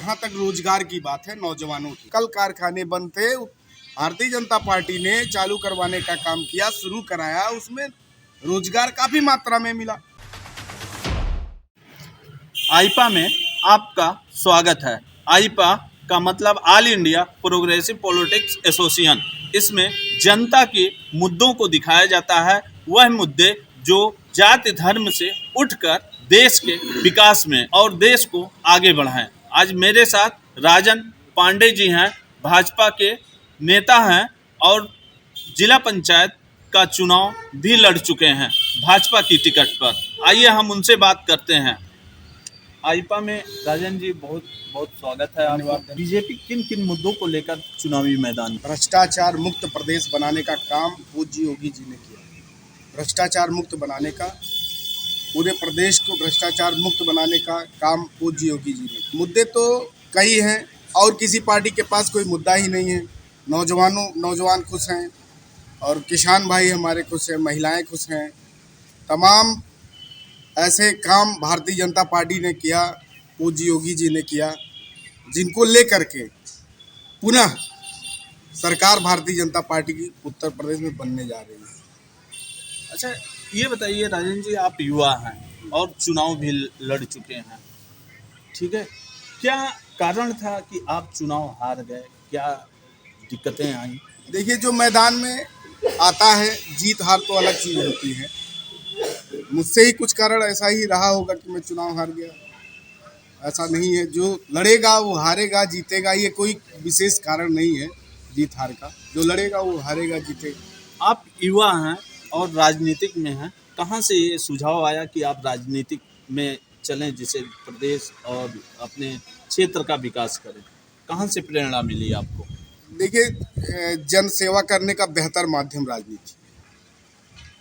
जहां तक रोजगार की बात है नौजवानों की, कल कारखाने बंद थे, भारतीय जनता पार्टी ने चालू करवाने का काम किया, शुरू कराया, उसमें रोजगार काफी मात्रा में मिला। आईपा में आपका स्वागत है। आईपा का मतलब all India progressive politics association. इसमें जनता के मुद्दों को दिखाया जाता है, वह मुद्दे जो जाति धर्म से उठकर देश के विकास में और देश को आगे बढ़ाएं। आज मेरे साथ राजन पांडे जी हैं, भाजपा के नेता हैं और जिला पंचायत का चुनाव भी लड़ चुके हैं भाजपा की टिकट पर। आइए हम उनसे बात करते हैं। आईपा में राजन जी बहुत बहुत स्वागत है आपका। बीजेपी किन किन मुद्दों को लेकर चुनावी मैदान में? भ्रष्टाचार मुक्त प्रदेश बनाने का काम पूज्य योगी जी ने किया। भ्रष्टाचार मुक्त बनाने का, पूरे प्रदेश को भ्रष्टाचार मुक्त बनाने का काम पूज्य योगी जी ने। मुद्दे तो कई हैं और किसी पार्टी के पास कोई मुद्दा ही नहीं है। नौजवान खुश हैं और किसान भाई हमारे खुश हैं, महिलाएं खुश हैं। तमाम ऐसे काम भारतीय जनता पार्टी ने किया, पूज्य योगी जी ने किया, जिनको लेकर के पुनः सरकार भारतीय जनता पार्टी की उत्तर प्रदेश में बनने जा रही है। अच्छा, ये बताइए राजन जी, आप युवा हैं और चुनाव भी लड़ चुके हैं, ठीक है, क्या कारण था कि आप चुनाव हार गए? क्या दिक्कतें आई? देखिए, जो मैदान में आता है, जीत हार तो अलग चीज़ होती है। मुझसे ही कुछ कारण ऐसा ही रहा होगा कि मैं चुनाव हार गया, ऐसा नहीं है। जो लड़ेगा वो हारेगा, जीतेगा, ये कोई विशेष कारण नहीं है जीत हार का। जो लड़ेगा वो हारेगा, जीतेगा। आप युवा हैं और राजनीतिक में हैं, कहाँ से ये सुझाव आया कि आप राजनीतिक में चलें, जिससे प्रदेश और अपने क्षेत्र का विकास करें? कहाँ से प्रेरणा मिली आपको? देखिए, जन सेवा करने का बेहतर माध्यम राजनीति।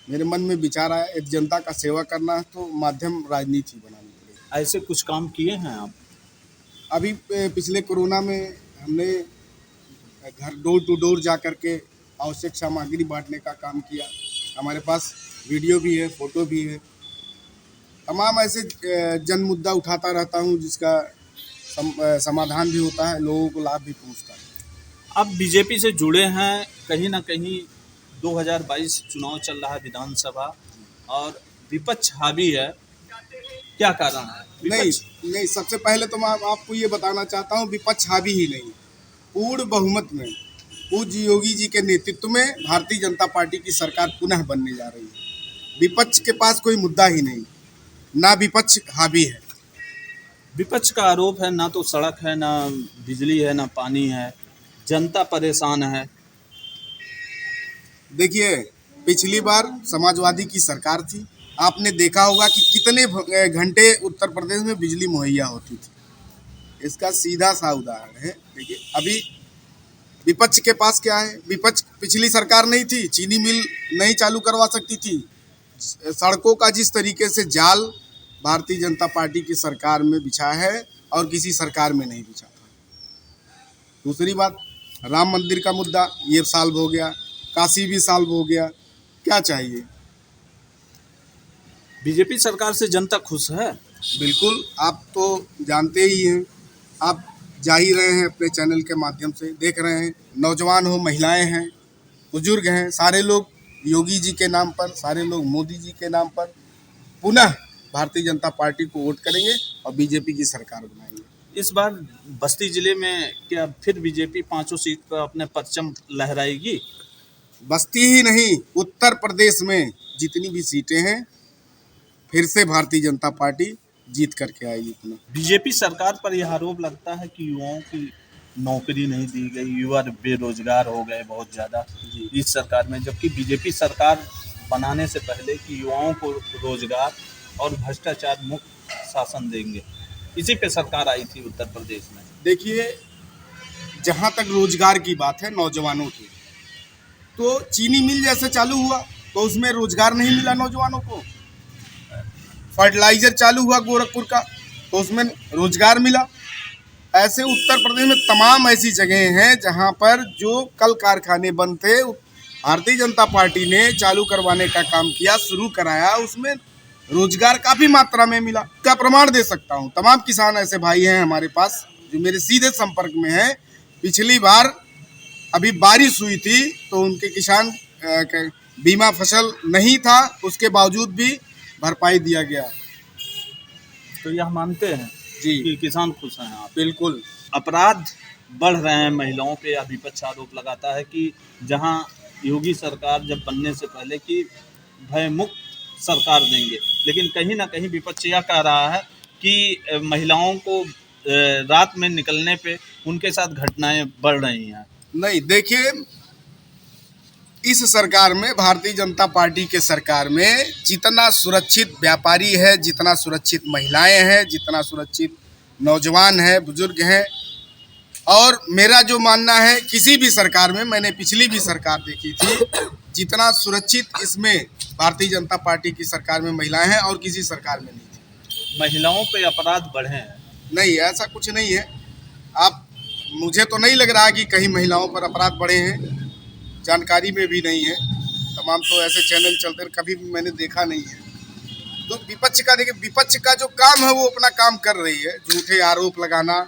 मेरे मन में विचार आया, एक जनता का सेवा करना है तो माध्यम राजनीति बनानी पड़ेगी। ऐसे कुछ काम किए हैं आप? अभी पिछले कोरोना में हमने घर डोर टू डोर जा कर के आवश्यक सामग्री बांटने का काम किया। हमारे पास वीडियो भी है, फोटो भी है। तमाम ऐसे जन मुद्दा उठाता रहता हूँ जिसका समाधान भी होता है, लोगों को लाभ भी पहुँचता है। आप बीजेपी से जुड़े हैं, कहीं ना कहीं 2022 चुनाव चल रहा है विधानसभा और विपक्ष हावी है, क्या कारण है? नहीं, सबसे पहले तो मैं आपको ये बताना चाहता हूँ, विपक्ष हावी ही नहीं, पूर्ण बहुमत में पूज्य योगी जी के नेतृत्व में भारतीय जनता पार्टी की सरकार पुनः बनने जा रही है। विपक्ष के पास कोई मुद्दा ही नहीं, ना विपक्ष हावी है। विपक्ष का आरोप है ना तो सड़क है, ना बिजली है, ना पानी है, जनता परेशान है। देखिए, पिछली बार समाजवादी की सरकार थी, आपने देखा होगा कि कितने घंटे उत्तर प्रदेश में बिजली मुहैया होती थी। इसका सीधा सा उदाहरण है। देखिए, अभी विपक्ष के पास क्या है? विपक्ष पिछली सरकार नहीं थी, चीनी मिल नहीं चालू करवा सकती थी। सड़कों का जिस तरीके से जाल भारतीय जनता पार्टी की सरकार में बिछा है और किसी सरकार में नहीं बिछा था। दूसरी बात, राम मंदिर का मुद्दा ये सॉल्व हो गया, काशी भी सॉल्व हो गया। क्या चाहिए? बीजेपी सरकार से जनता खुश है? बिल्कुल, आप तो जानते ही हैं, आप जा ही रहे हैं, अपने चैनल के माध्यम से देख रहे हैं। नौजवान हो, महिलाएं हैं, बुजुर्ग हैं, सारे लोग योगी जी के नाम पर, सारे लोग मोदी जी के नाम पर पुनः भारतीय जनता पार्टी को वोट करेंगे और बीजेपी की सरकार बनाएंगे। इस बार बस्ती जिले में क्या फिर बीजेपी 5 सीट पर अपने परचम लहराएगी? बस्ती ही नहीं, उत्तर प्रदेश में जितनी भी सीटें हैं, फिर से भारतीय जनता पार्टी जीत करके आएगी पुनः। बीजेपी सरकार पर यह आरोप लगता है कि युवाओं की नौकरी नहीं दी गई, युवा बेरोजगार हो गए बहुत ज़्यादा इस सरकार में, जबकि बीजेपी सरकार बनाने से पहले कि युवाओं को रोजगार और भ्रष्टाचार मुक्त शासन देंगे, इसी पे सरकार आई थी उत्तर प्रदेश में। देखिए, जहाँ तक रोजगार की बात है नौजवानों की, तो चीनी मिल जैसे चालू हुआ तो उसमें रोजगार नहीं मिला नौजवानों को। फर्टिलाइजर चालू हुआ गोरखपुर का तो उसमें रोजगार मिला। ऐसे उत्तर प्रदेश में तमाम ऐसी जगह हैं जहां पर जो कल कारखाने बंद थे, भारतीय जनता पार्टी ने चालू करवाने का काम किया, शुरू कराया, उसमें रोजगार काफ़ी मात्रा में मिला। का प्रमाण दे सकता हूं। तमाम किसान ऐसे भाई हैं हमारे पास जो मेरे सीधे संपर्क में है, पिछली बार अभी बारिश हुई थी तो उनके किसान बीमा फसल नहीं था, उसके बावजूद भी भरपाई दिया गया। तो यह मानते हैं जी कि किसान खुश हैं आप? बिल्कुल। अपराध बढ़ रहे हैं महिलाओं पे, या विपक्ष आरोप लगाता है कि जहां योगी सरकार जब बनने से पहले कि भयमुक्त सरकार देंगे, लेकिन कहीं ना कहीं विपक्ष यह कह रहा है कि महिलाओं को रात में निकलने पे उनके साथ घटनाएं बढ़ रही हैं। नहीं, देखिए, इस सरकार में, भारतीय जनता पार्टी के सरकार में जितना सुरक्षित व्यापारी है, जितना सुरक्षित महिलाएं हैं, जितना सुरक्षित नौजवान हैं, बुजुर्ग हैं, और मेरा जो मानना है किसी भी सरकार में, मैंने पिछली भी सरकार देखी थी, जितना सुरक्षित इसमें भारतीय जनता पार्टी की सरकार में महिलाएं हैं और किसी सरकार में नहीं थी। महिलाओं पे अपराध बढ़े हैं? नहीं, ऐसा कुछ नहीं है। मुझे तो नहीं लग रहा कि कहीं महिलाओं पर अपराध बढ़े हैं, जानकारी में भी नहीं है। तमाम तो ऐसे चैनल चलते हैं, कभी भी मैंने देखा नहीं है। तो विपक्ष का, देखिए, विपक्ष का जो काम है वो अपना काम कर रही है, झूठे आरोप लगाना।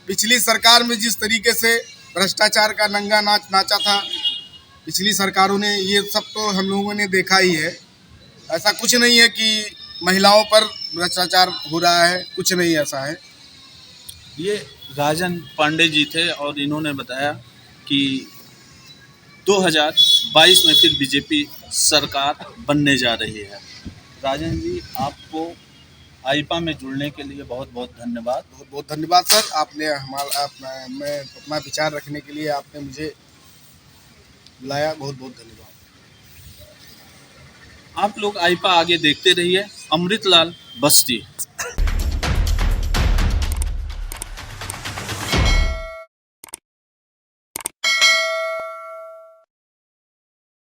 पिछली सरकार में जिस तरीके से भ्रष्टाचार का नंगा नाच नाचा था पिछली सरकारों ने, ये सब तो हम लोगों ने देखा ही है। ऐसा कुछ नहीं है कि महिलाओं पर भ्रष्टाचार हो रहा है, कुछ नहीं ऐसा है। ये राजन पांडे जी थे और इन्होंने बताया कि 2022 में फिर बीजेपी सरकार बनने जा रही है। राजन जी, आपको आईपा में जुड़ने के लिए बहुत बहुत धन्यवाद। बहुत बहुत धन्यवाद सर, आपने मैं अपना विचार रखने के लिए आपने मुझे बुलाया, बहुत बहुत धन्यवाद। आप लोग आईपा आगे देखते रहिए। अमृतलाल बस्ती।